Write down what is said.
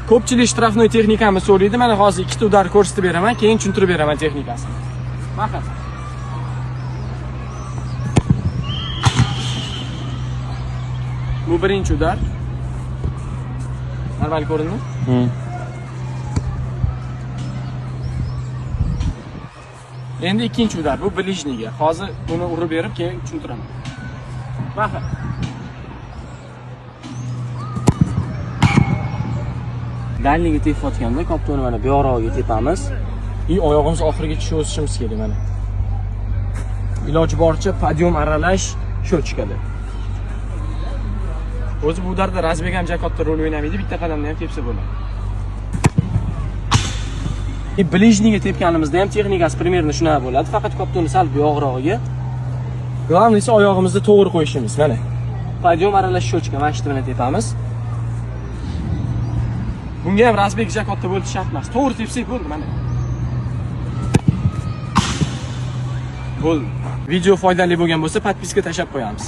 Ko'pchilik shtrafnoy texnikani so'raydi. Mana hozir ikkita udar ko'rsatib beraman, keyin tushuntirib beraman texnikasini. Mana. Bu birinchi udar. Normal ko'rindimi? Endi ikkinchi udar. Bu blижнийga. Hozir buni urib berib, keyin tushuntiraman. Mana. Dalliga tepayotganda koptoni mana bu yorog'iga tepamiz. Oyog'imiz oxirigacha shu o'sishimiz kerak mana. Iloji boricha podyum aralash shu chiqadi. O'zi bu udarda Razbek ham katta rol o'ynamaydi, bitta qadamda ham tepsa bo'ladi. Blижнийga tepganimizda ham texnikasi примерно shunaqa bo'ladi, faqat koptoni sal bu yog'rog'iga. Glавныйsi oyog'imizni to'g'ri qo'yishimiz mana. Podyum aralash shochka mana shu bilan tepamiz. Bunga ham Razbek katta bo'lishi shart emas. To'g'ri tepsak bo'ldi mana. Bo'ldi. Video foydali bo'lgan bo'lsa, podpiska tashlab qo'yamiz.